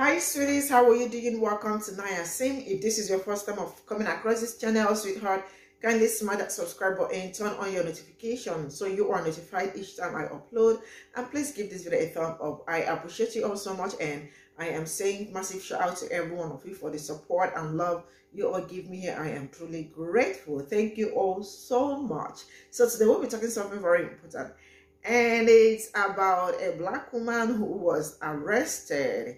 Hi sweeties, how are you doing? Welcome to Naya Sim. If this is your first time of coming across this channel, sweetheart, kindly smash that subscribe button, turn on your notifications so you are notified each time I upload, and please give this video a thumb up. I appreciate you all so much, and I am saying massive shout out to every one of you for the support and love you all give me here. I am truly grateful. Thank you all so much. So today we'll be talking something very important, and it's about a black woman who was arrested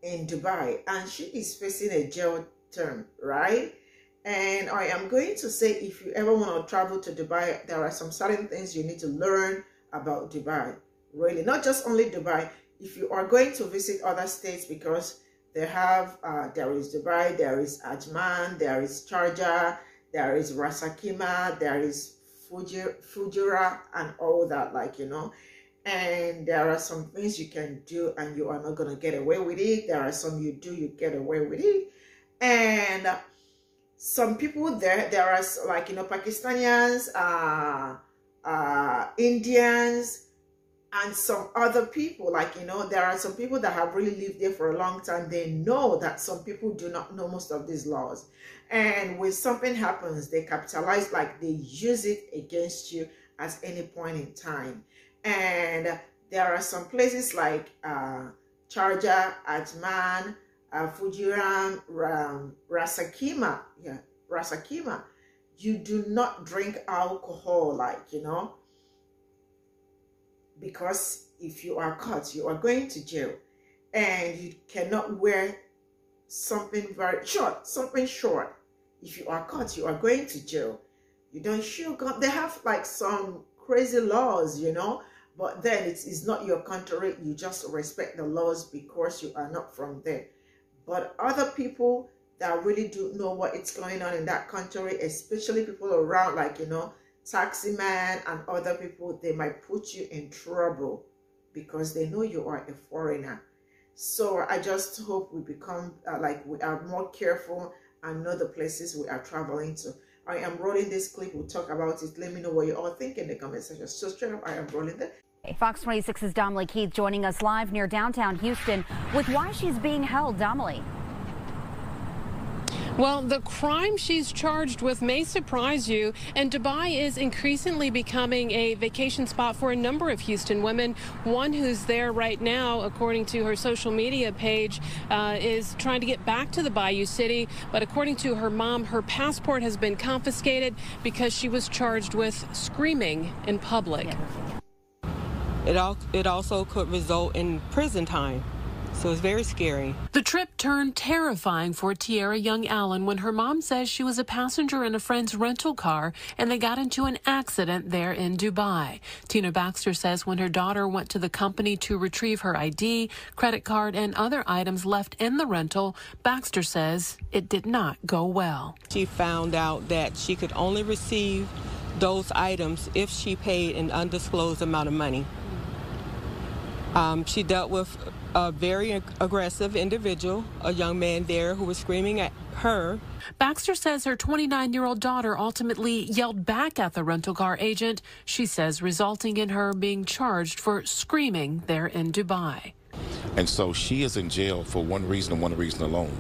in Dubai, and she is facing a jail term, right? And I am going to say, if you ever want to travel to Dubai, there are some certain things you need to learn about Dubai. Really, not just only Dubai. If you are going to visit other states, because they have, there is Dubai, there is Ajman, there is Sharjah, there is Ras Al Khaimah, there is Fujairah, and all that, like, you know. And there are some things you can do and you are not going to get away with it. There are some you do, you get away with it. And some people there are, like, you know, Pakistanians, Indians, and some other people, like, you know, there are some people that have really lived there for a long time. They know that some people do not know most of these laws. And when something happens, they capitalize, like they use it against you at any point in time. And there are some places like Sharjah, Ajman, Fujairah, Ras Al Khaimah. Yeah, Ras Al Khaimah. You do not drink alcohol, like, you know, because if you are caught, you are going to jail. And you cannot wear something very short, something short. If you are caught, you are going to jail. You don't show gun. They have like some crazy laws, you know. But then it is not your country. You just respect the laws because you are not from there. But other people that really do know what is going on in that country, especially people around, like, you know, taxi man and other people, they might put you in trouble because they know you are a foreigner. So I just hope we become like we are more careful and know the places we are traveling to. I am rolling this clip. We'll talk about it. Let me know what you all think in the comment section. So straight up, I am rolling it. Fox 26's Domely Keith joining us live near downtown Houston with why she's being held. Domely. Well, the crime she's charged with may surprise you, and Dubai is increasingly becoming a vacation spot for a number of Houston women. One who's there right now, according to her social media page, is trying to get back to the Bayou City, but according to her mom, her passport has been confiscated because she was charged with screaming in public. It also could result in prison time. So it's very scary. The trip turned terrifying for Tiara Young Allen when her mom says she was a passenger in a friend's rental car and they got into an accident there in Dubai. Tina Baxter says when her daughter went to the company to retrieve her ID, credit card, and other items left in the rental, Baxter says it did not go well. She found out that she could only receive those items if she paid an undisclosed amount of money. She dealt with a very aggressive individual, a young man there who was screaming at her. Baxter says her 29-year-old daughter ultimately yelled back at the rental car agent, she says, resulting in her being charged for screaming there in Dubai. And so she is in jail for one reason and one reason alone.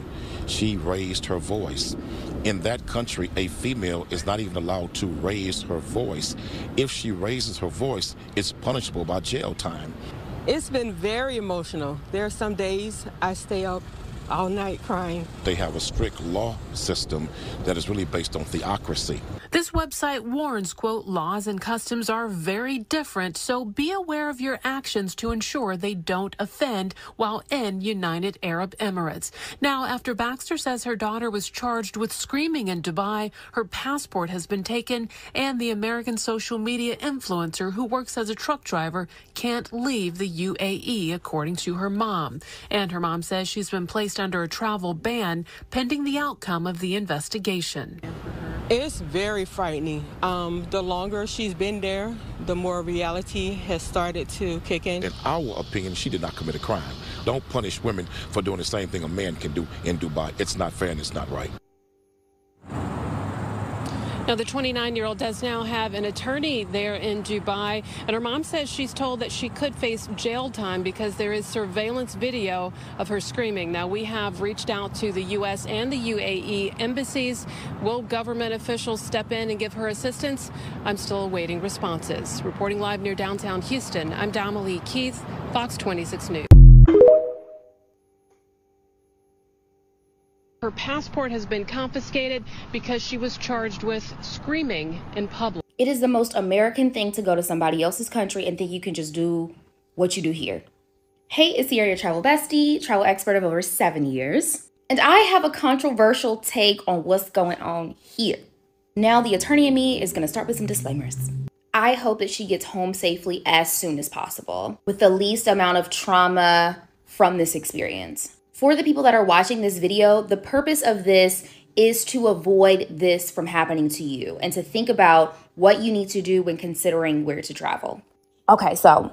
She raised her voice. In that country, a female is not even allowed to raise her voice. If she raises her voice, it's punishable by jail time. It's been very emotional. There are some days I stay up all night crying. They have a strict law system that is really based on theocracy. This website warns, quote, laws and customs are very different, so be aware of your actions to ensure they don't offend while in United Arab Emirates. Now, after Baxter says her daughter was charged with screaming in Dubai, her passport has been taken, and the American social media influencer who works as a truck driver can't leave the UAE, according to her mom. And her mom says she's been placed under a travel ban pending the outcome of the investigation. It's very frightening. The longer she's been there, the more reality has started to kick in. In our opinion, she did not commit a crime. Don't punish women for doing the same thing a man can do in Dubai. It's not fair and it's not right. Now, the 29-year-old does now have an attorney there in Dubai, and her mom says she's told that she could face jail time because there is surveillance video of her screaming. Now, we have reached out to the U.S. and the UAE embassies. Will government officials step in and give her assistance? I'm still awaiting responses. Reporting live near downtown Houston, I'm Damalee Keith, Fox 26 News. Her passport has been confiscated because she was charged with screaming in public. It is the most American thing to go to somebody else's country and think you can just do what you do here. Hey, it's Sierra, your travel bestie, travel expert of over 7 years. And I have a controversial take on what's going on here. Now, the attorney in me is going to start with some disclaimers. I hope that she gets home safely as soon as possible with the least amount of trauma from this experience. For the people that are watching this video, the purpose of this is to avoid this from happening to you and to think about what you need to do when considering where to travel. Okay, so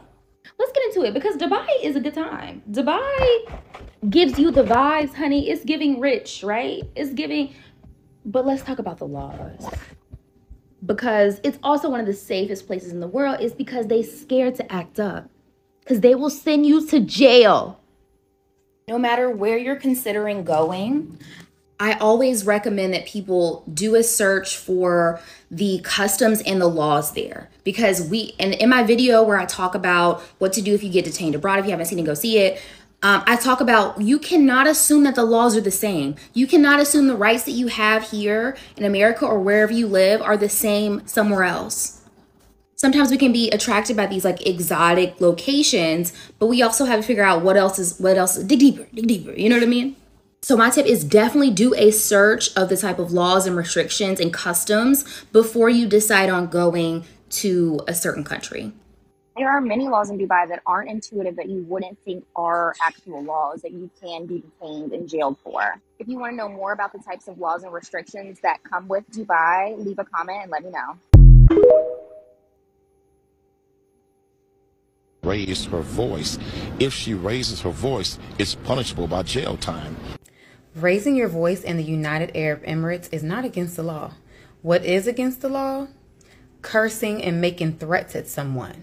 let's get into it because Dubai is a good time. Dubai gives you the vibes, honey. It's giving rich, right? It's giving, but let's talk about the laws. Because it's also one of the safest places in the world is because they scared to act up. Because they will send you to jail. No matter where you're considering going, I always recommend that people do a search for the customs and the laws there. Because and in my video where I talk about what to do if you get detained abroad, if you haven't seen it, go see it. I talk about you cannot assume that the laws are the same. You cannot assume the rights that you have here in America or wherever you live are the same somewhere else. Sometimes we can be attracted by these like exotic locations, but we also have to figure out what else, dig deeper, you know what I mean? So my tip is definitely do a search of the type of laws and restrictions and customs before you decide on going to a certain country. There are many laws in Dubai that aren't intuitive that you wouldn't think are actual laws that you can be detained and jailed for. If you want to know more about the types of laws and restrictions that come with Dubai, leave a comment and let me know. Raise her voice. If she raises her voice, it's punishable by jail time. Raising your voice in the United Arab Emirates is not against the law. What is against the law? Cursing and making threats at someone.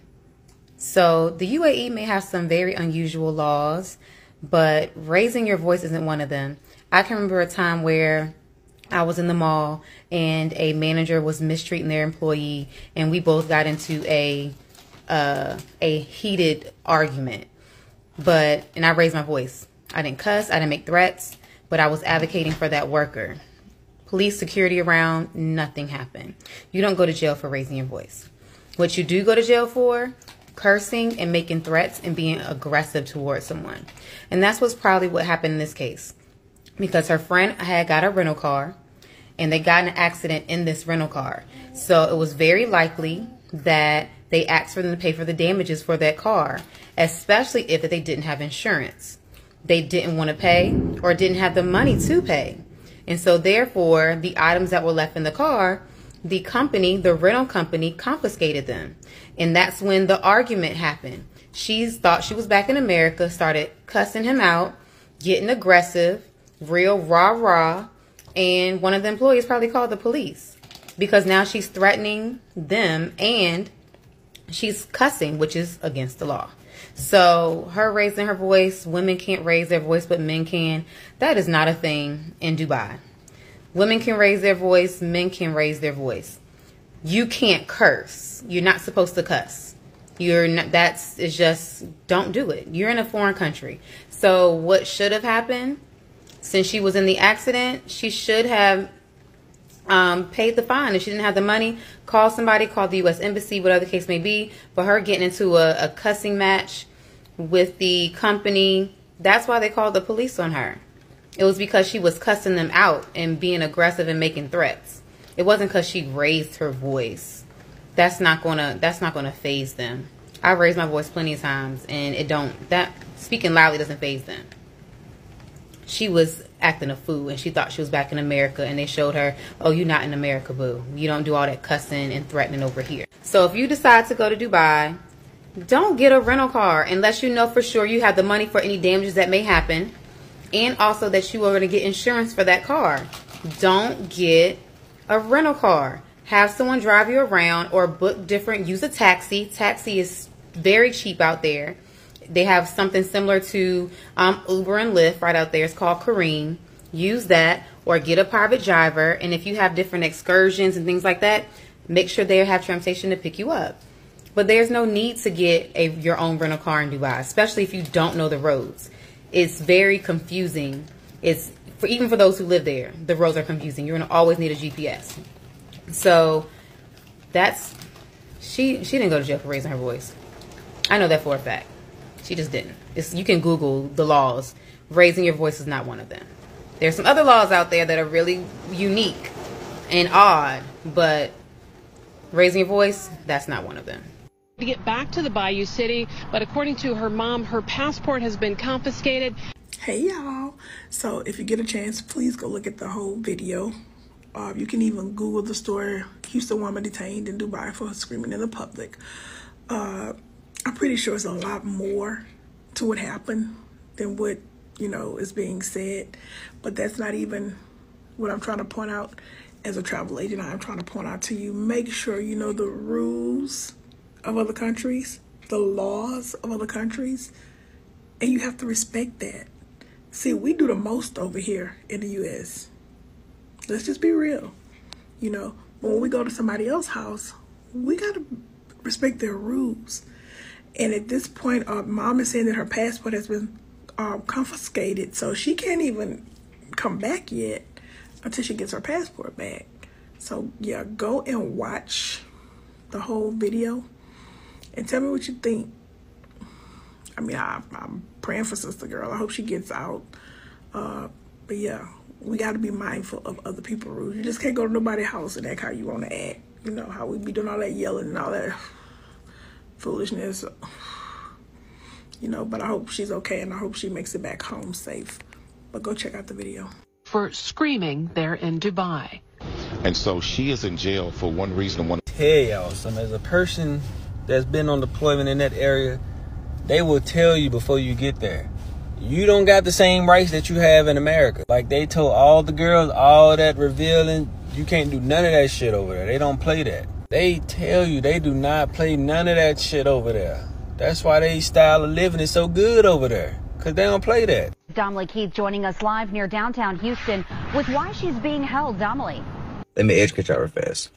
So the UAE may have some very unusual laws, but raising your voice isn't one of them. I can remember a time where I was in the mall and a manager was mistreating their employee, and we both got into a heated argument, and I raised my voice. I didn't cuss, I didn't make threats, but I was advocating for that worker. Police, security around, nothing happened. You don't go to jail for raising your voice. What you do go to jail for, cursing and making threats and being aggressive towards someone. And that's what's probably what happened in this case, because her friend had got a rental car and they got in an accident in this rental car. So it was very likely that they asked for them to pay for the damages for that car, especially if they didn't have insurance. They didn't want to pay or didn't have the money to pay. And so therefore, the items that were left in the car, the rental company confiscated them. And that's when the argument happened. She thought she was back in America, started cussing him out, getting aggressive, real rah-rah. And one of the employees probably called the police because now she's threatening them and she's cussing, which is against the law. So her raising her voice, women can't raise their voice, but men can. That is not a thing in Dubai. Women can raise their voice, men can raise their voice. You can't curse. You're not supposed to cuss. It's just, don't do it. You're in a foreign country. So what should have happened, since she was in the accident, she should have paid the fine. If she didn't have the money, call somebody, call the U.S. Embassy, whatever the case may be. But her getting into a cussing match with the company, that's why they called the police on her. It was because she was cussing them out and being aggressive and making threats. It wasn't because she raised her voice. That's not gonna faze them. I raised my voice plenty of times, and speaking loudly doesn't faze them. She was acting a fool, and she thought she was back in America, and they showed her, oh, you're not in America, boo. You don't do all that cussing and threatening over here. So if you decide to go to Dubai, don't get a rental car unless you know for sure you have the money for any damages that may happen, and also that you are going to get insurance for that car. Don't get a rental car. have someone drive you around or book different, use a taxi. Taxi is very cheap out there. They have something similar to Uber and Lyft right out there. It's called Kareem. Use that or get a private driver. And if you have different excursions and things like that, make sure they have transportation to pick you up. But there's no need to get your own rental car in Dubai, especially if you don't know the roads. It's very confusing. Even for those who live there, the roads are confusing. You're going to always need a GPS. So she didn't go to jail for raising her voice. I know that for a fact. She just didn't. You can Google the laws. Raising your voice is not one of them. There's some other laws out there that are really unique and odd, but raising your voice, that's not one of them. To get back to the Bayou City, but according to her mom, her passport has been confiscated. Hey y'all, so if you get a chance, please go look at the whole video. You can even Google the story, Houston woman detained in Dubai for screaming in the public. I'm pretty sure it's a lot more to what happened than what, is being said. But that's not even what I'm trying to point out. As a travel agent, I'm trying to point out to you, make sure you know the rules of other countries, the laws of other countries, and you have to respect that. See, we do the most over here in the U.S. Let's just be real. But when we go to somebody else's house, we got to respect their rules. And at this point, mom is saying that her passport has been confiscated, so she can't even come back yet until she gets her passport back. So, yeah, go and watch the whole video and tell me what you think. I mean, I'm praying for sister girl. I hope she gets out. But yeah, we got to be mindful of other people's rules. You just can't go to nobody's house and act how you want to act. How we be doing all that yelling and all that foolishness. But I hope she's okay and I hope she makes it back home safe. But go check out the video. For screaming there in Dubai. And so she is in jail for one reason and one. Tell y'all, as a person that's been on deployment in that area, they will tell you before you get there, you don't got the same rights that you have in America. Like they told all the girls, all that revealing, you can't do none of that shit over there. They don't play that. They tell you they do not play none of that shit over there. That's why they style of living is so good over there, because they don't play that. Domly Keith joining us live near downtown Houston with why she's being held. Domly. Let me educate y'all real fast.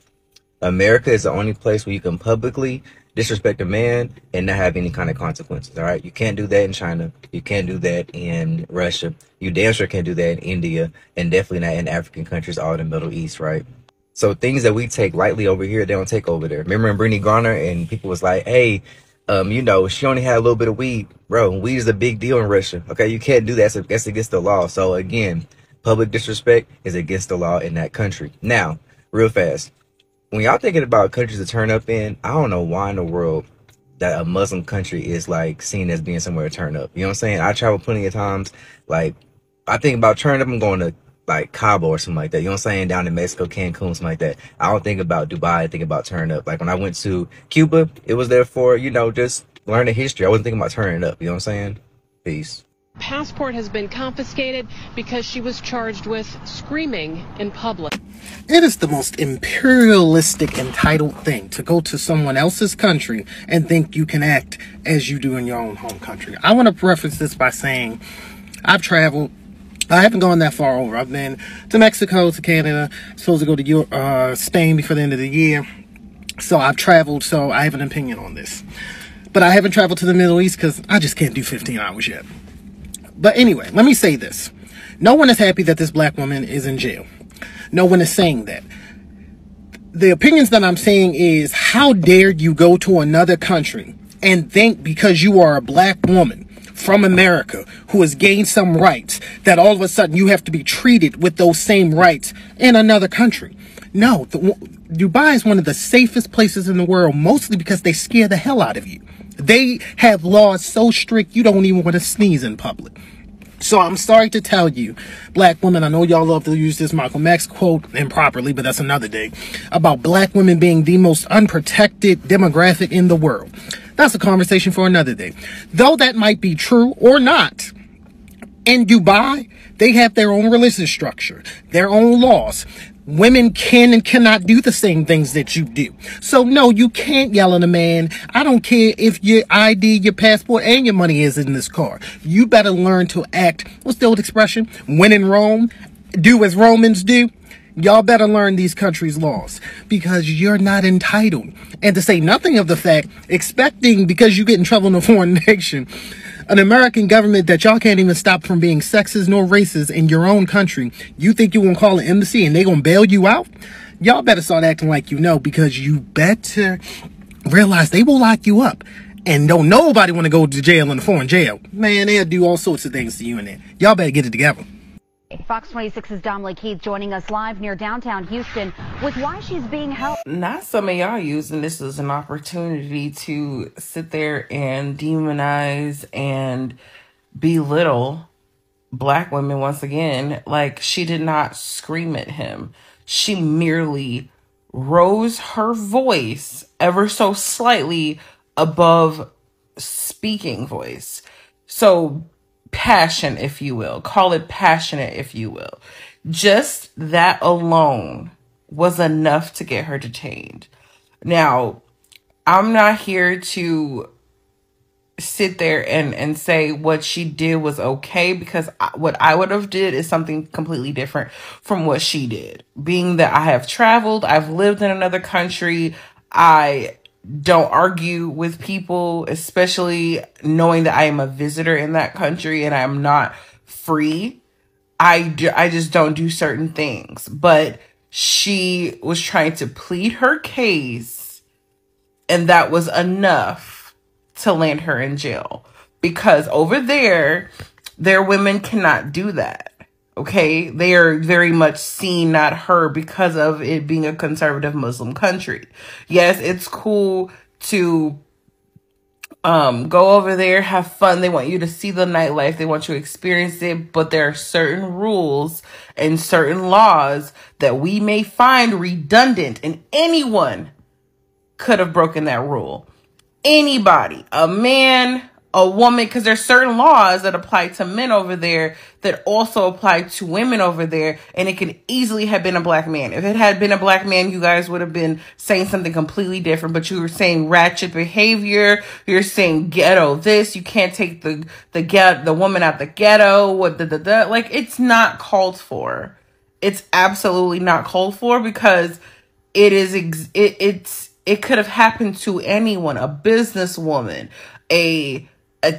America is the only place where you can publicly disrespect a man and not have any kind of consequences, all right? You can't do that in China. You can't do that in Russia. You damn sure can't do that in India, and definitely not in African countries, all in the Middle East, right? So things that we take lightly over here, they don't take over there. Remember in Brittany Griner, and people was like, hey, she only had a little bit of weed. Bro, weed is a big deal in Russia, okay? You can't do that. That's against the law. So again, public disrespect is against the law in that country. Now, real fast, when y'all thinking about countries to turn up in, I don't know why in the world that a Muslim country is like seen as being somewhere to turn up. You know what I'm saying? I travel plenty of times. Like, I think about turning up, I'm going to like Cabo or something like that. You know what I'm saying? Down in Mexico, Cancun, something like that. I don't think about Dubai. I think about turning up. Like when I went to Cuba, it was there for, just learning history. I wasn't thinking about turning up. You know what I'm saying? Peace. Passport has been confiscated because she was charged with screaming in public. It is the most imperialistic, entitled thing to go to someone else's country and think you can act as you do in your own home country. I want to preface this by saying I've traveled. I haven't gone that far over. I've been to Mexico, to Canada, supposed to go to Spain before the end of the year. So I've traveled, so I have an opinion on this. But I haven't traveled to the Middle East because I just can't do 15 hours yet. But anyway, let me say this. No one is happy that this black woman is in jail. No one is saying that. The opinions that I'm saying is, how dare you go to another country and think because you are a black woman from America who has gained some rights that all of a sudden you have to be treated with those same rights in another country. No, Dubai is one of the safest places in the world, mostly because they scare the hell out of you. They have laws so strict you don't even want to sneeze in public. So I'm sorry to tell you, black women, I know y'all love to use this Malcolm X quote improperly, but that's another day, about black women being the most unprotected demographic in the world. That's a conversation for another day. Though that might be true or not, in Dubai, they have their own religious structure, their own laws. Women can and cannot do the same things that you do. So no, you can't yell at a man. I don't care if your ID, your passport, and your money is in this car. You better learn to act. What's the old expression? When in Rome, do as Romans do. Y'all better learn these countries' laws because you're not entitled. And to say nothing of the fact, expecting because you get in trouble in a foreign nation, an American government that y'all can't even stop from being sexist nor racist in your own country, you think you're going to call an embassy and they're going to bail you out? Y'all better start acting like you know, because you better realize they will lock you up. And don't nobody want to go to jail in a foreign jail. Man, they'll do all sorts of things to you in there. Y'all better get it together. Fox 26's Dominic Keith joining us live near downtown Houston with why she's being held. Not some of y'all using this as an opportunity to sit there and demonize and belittle black women once again. Like, she did not scream at him. She merely rose her voice ever so slightly above speaking voice. So passion, if you will. Call it passionate, if you will. Just that alone was enough to get her detained. Now, I'm not here to sit there and say what she did was okay, because what I would have did is something completely different from what she did. Being that I have traveled, I've lived in another country, I don't argue with people, especially knowing that I am a visitor in that country and I am not free. I just don't do certain things. But she was trying to plead her case, and that was enough to land her in jail. Because over there, their women cannot do that. Okay, they are very much seen, not heard, because of it being a conservative Muslim country. Yes, it's cool to go over there, have fun. They want you to see the nightlife. They want you to experience it. But there are certain rules and certain laws that we may find redundant, and anyone could have broken that rule. Anybody, a man, a woman, because there's certain laws that apply to men over there that also apply to women over there, and it could easily have been a black man. If it had been a black man, you guys would have been saying something completely different, but you were saying ratchet behavior, you're saying ghetto this, you can't take the woman out the ghetto, like, it's not called for. It's absolutely not called for, because it could have happened to anyone, a businesswoman, a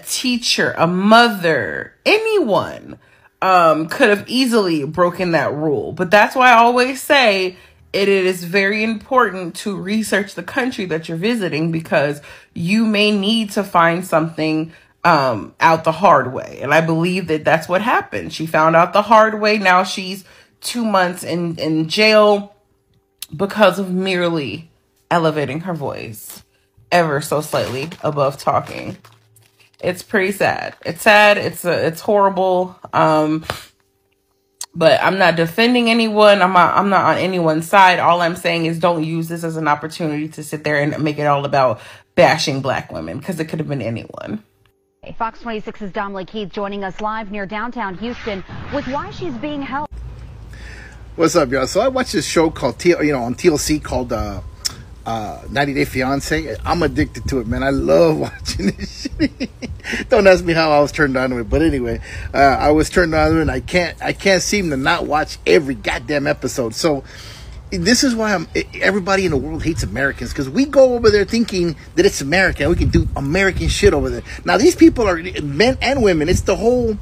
teacher, a mother, anyone could have easily broken that rule. But that's why I always say it is very important to research the country that you're visiting, because you may need to find something out the hard way. And I believe that that's what happened. She found out the hard way. Now she's 2 months in jail because of merely elevating her voice ever so slightly above talking. It's pretty sad. It's sad. It's horrible. But I'm not defending anyone. I'm not on anyone's side. All I'm saying is don't use this as an opportunity to sit there and make it all about bashing black women, because it could have been anyone. Fox 26's Dominic Keith joining us live near downtown Houston with why she's being held. What's up, y'all? So I watched this show called on TLC called 90 Day Fiance. I'm addicted to it, man. I love watching this shit. Don't ask me how I was turned on to it, but anyway, I was turned on to it, and I can't seem to not watch every goddamn episode. So this is why everybody in the world hates Americans, because we go over there thinking that it's America. We can do American shit over there. Now these people are men and women. It's the whole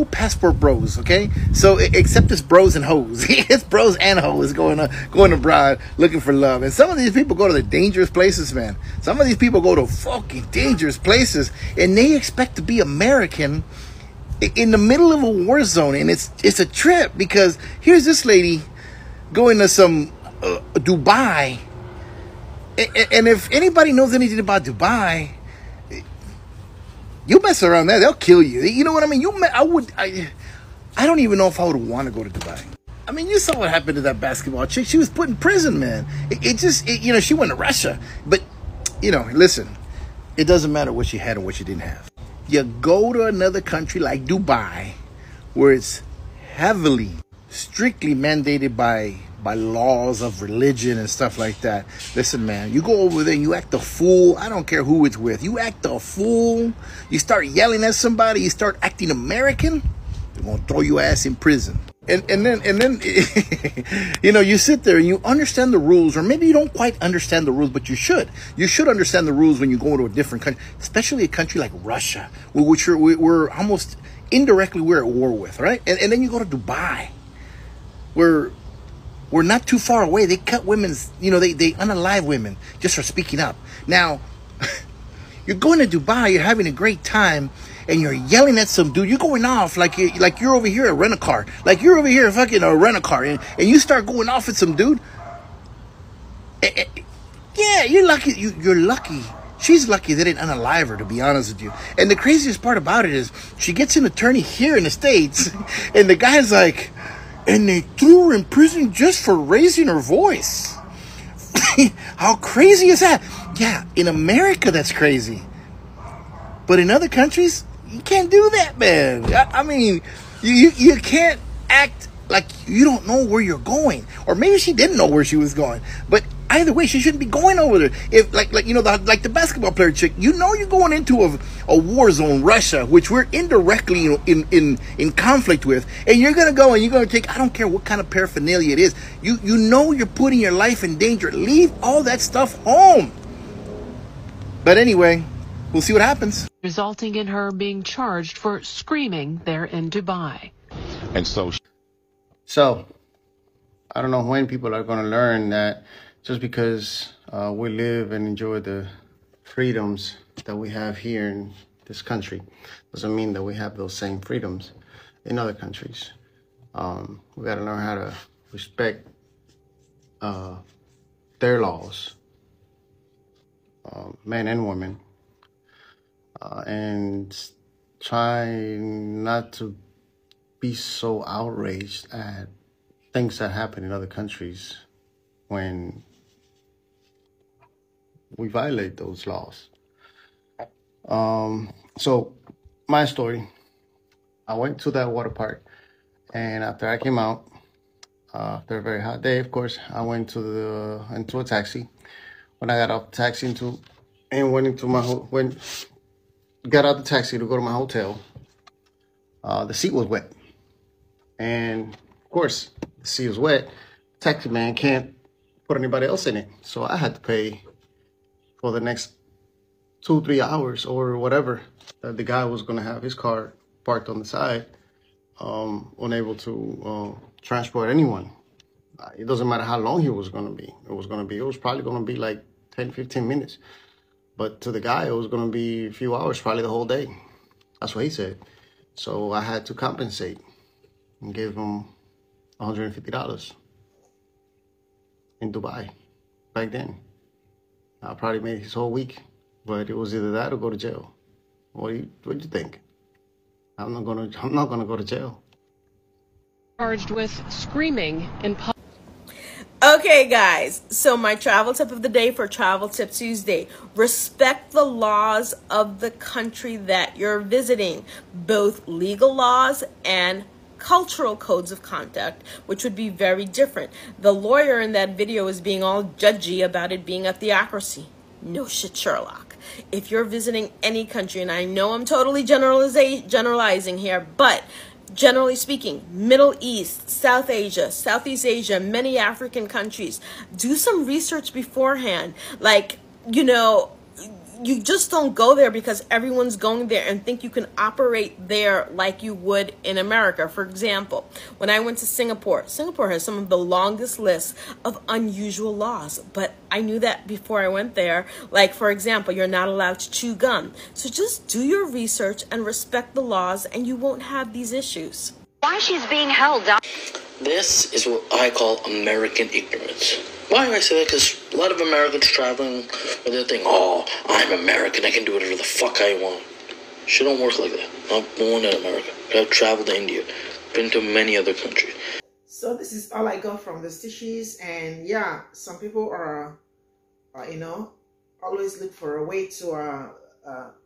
passport bros, okay? So except it's bros and hoes. It's bros and hoes going abroad looking for love. And some of these people go to the dangerous places, man. Some of these people go to fucking dangerous places, and they expect to be American in the middle of a war zone. And it's a trip, because here's this lady going to some Dubai. And if anybody knows anything about Dubai, you mess around there, they'll kill you. You know what I mean? I don't even know if I would want to go to Dubai. I mean, you saw what happened to that basketball chick. She was put in prison, man. She went to Russia. But, listen, it doesn't matter what she had or what she didn't have. You go to another country like Dubai, where it's heavily strictly mandated by laws of religion and stuff like that. Listen, man, you go over there and you act a fool. I don't care who it's with. You act a fool. You start yelling at somebody. You start acting American. They're gonna throw your ass in prison. And then you know, you sit there and you understand the rules, or maybe you don't quite understand the rules, but you should. You should understand the rules when you go into a different country, especially a country like Russia, which we're almost indirectly we're at war with, right? And then you go to Dubai, where we're not too far away. They cut women's, you know, they unalive women just for speaking up. Now, you're going to Dubai, you're having a great time, and you're yelling at some dude. You're going off like you're over here at Rent-A-Car. Like you're over here fucking a Rent-A-Car, and you start going off at some dude. Yeah, you're lucky. You're lucky. She's lucky they didn't unalive her, to be honest with you. And the craziest part about it is she gets an attorney here in the States, and the guy's like, and they threw her in prison just for raising her voice. How crazy is that? Yeah, in America, that's crazy. But in other countries, you can't do that, man. I mean, you can't act like you don't know where you're going. Or maybe she didn't know where she was going. But either way, she shouldn't be going over there. If like you know, like the basketball player chick, you know you're going into a war zone, Russia, which we're indirectly in conflict with, and you're gonna go and you're gonna take, I don't care what kind of paraphernalia it is, you know you're putting your life in danger. Leave all that stuff home. But anyway, we'll see what happens. Resulting in her being charged for screaming there in Dubai. And so I don't know when people are going to learn that just because we live and enjoy the freedoms that we have here in this country doesn't mean that we have those same freedoms in other countries. We got to learn how to respect their laws, men and women, and try not to be so outraged at things that happen in other countries when we violate those laws. So my story, I went to that water park, and after I came out, after a very hot day, of course, I went into a taxi. When I got off the taxi got out the taxi to go to my hotel, the seat was wet. And of course, the seat was wet. Taxi man can't put anybody else in it. So I had to pay for the next 2-3 hours or whatever that the guy was going to have his car parked on the side, unable to transport anyone. It doesn't matter how long he was going to be. It was probably going to be like 10-15 minutes. But to the guy, it was going to be a few hours, probably the whole day. That's what he said. So I had to compensate and gave him $150 in Dubai back then. I probably made his whole week, but it was either that or go to jail. What do you think? I'm not gonna go to jail. Charged with screaming in public. Okay, guys, so my travel tip of the day for Travel Tip Tuesday: respect the laws of the country that you're visiting, both legal laws and cultural codes of conduct, which would be very different. The lawyer in that video is being all judgy about it being a theocracy. No shit, Sherlock. If you're visiting any country, and I know I'm totally generalizing here, but generally speaking, Middle East, South Asia, Southeast Asia, many African countries, do some research beforehand. Like, you know, you just don't go there because everyone's going there and think you can operate there like you would in America. For example, when I went to Singapore has some of the longest lists of unusual laws, but I knew that before I went there. Like, for example, you're not allowed to chew gum. So just do your research and respect the laws, and you won't have these issues. Why she's being held down. This is what I call American ignorance. Why do I say that? Because a lot of Americans traveling with their thing, oh, I'm American, I can do whatever the fuck I want. Shit don't work like that. I'm born in America. I've traveled to India, been to many other countries. So this is all I got from the stitches, and yeah, some people are you know, always look for a way to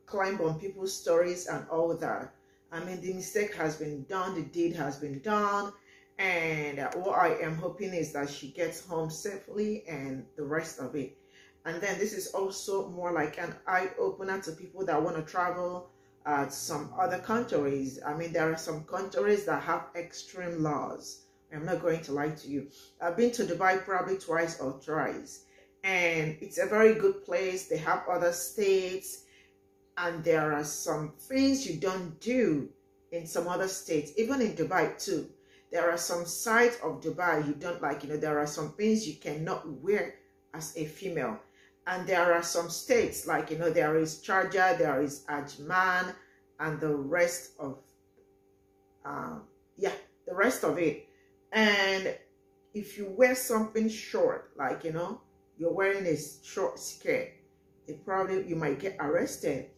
climb on people's stories and all that. I mean, the mistake has been done, the deed has been done, And what I am hoping is that she gets home safely and the rest of it. And then this is also more like an eye-opener to people that want to travel to some other countries. I mean, there are some countries that have extreme laws. I'm not going to lie to you. I've been to Dubai probably twice or thrice, and it's a very good place. They have other states, and there are some things you don't do in some other states, even in Dubai too. There are some sides of Dubai you don't like. You know, there are some things you cannot wear as a female. And there are some states, like, you know, there is Sharjah, there is Ajman, and the rest of, the rest of it. And if you wear something short, like, you know, you're wearing a short skirt, you might get arrested.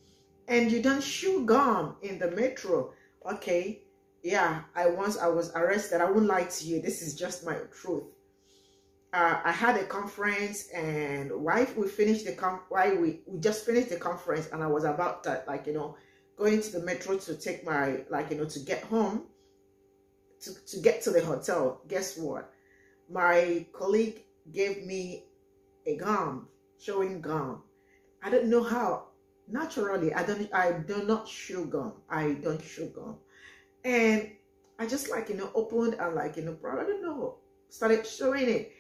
And you don't chew gum in the metro. Okay, yeah, I was arrested. I won't lie to you. This is just my truth. I had a conference, and we just finished the conference, and I was about to, like, you know, going to the metro to take my, like, you know, to get home, to get to the hotel. Guess what? My colleague gave me a gum, chewing gum. I don't know how. Naturally, I do not chew gum. I don't chew gum. And I just, like, you know, opened and, like, you know, probably, I don't know, started showing it.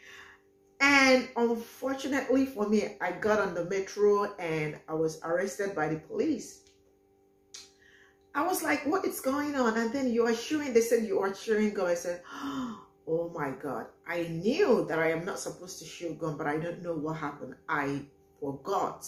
And unfortunately for me, I got on the metro and I was arrested by the police. I was like, what is going on? And then you are chewing, they said you are chewing gum. I said, oh my God. I knew that I am not supposed to chew gum, but I don't know what happened. I forgot.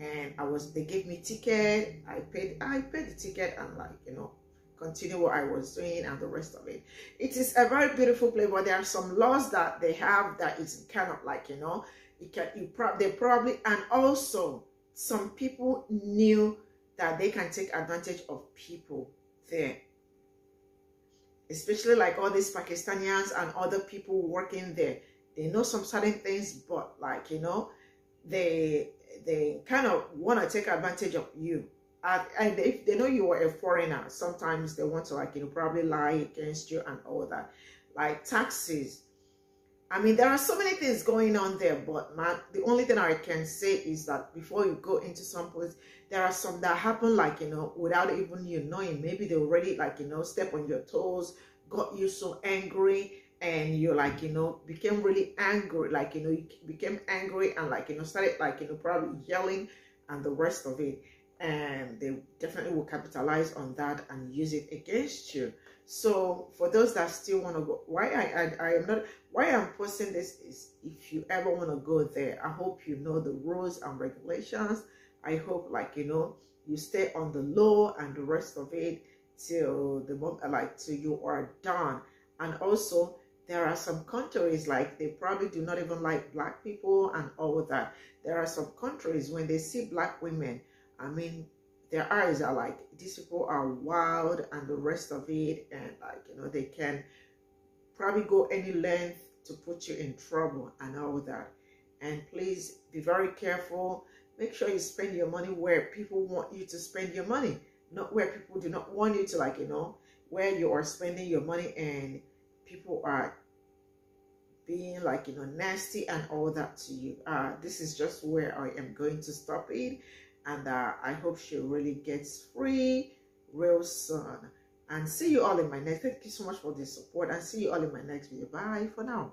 And they gave me ticket. I paid the ticket and, like, you know, continue what I was doing and the rest of it. It is a very beautiful place, but there are some laws that they have that is kind of like, you know, they probably, and also some people knew that they can take advantage of people there, especially like all these Pakistanians and other people working there. They know some certain things, but, like, you know, they kind of want to take advantage of you. And if they know you are a foreigner, sometimes they want to, like, you know, probably lie against you and all that. Like taxes. I mean, there are so many things going on there, but man, the only thing I can say is that before you go into some place, there are some that happen, like, you know, without even you knowing. Maybe they already, like, you know, step on your toes, got you so angry, and you, like, you know, became really angry, like, you know, you became angry and, like, you know, started, like, you know, probably yelling and the rest of it. And they definitely will capitalize on that and use it against you. So for those that still want to go, why I'm posting this is, if you ever want to go there, I hope you know the rules and regulations. I hope, like, you know, you stay on the low and the rest of it till the moment, like, till you are done. And also, there are some countries, like, they probably do not even like black people and all of that. There are some countries, when they see black women, I mean, their eyes are like, these people are wild and the rest of it. And, like, you know, they can probably go any length to put you in trouble and all that. And please be very careful. Make sure you spend your money where people want you to spend your money, not where people do not want you to, like, you know, where you are spending your money and people are being, like, you know, nasty and all that to you. This is just where I am going to stop it. And I hope she really gets free real soon. And see you all in my next. Thank you so much for the support. And see you all in my next video. Bye for now.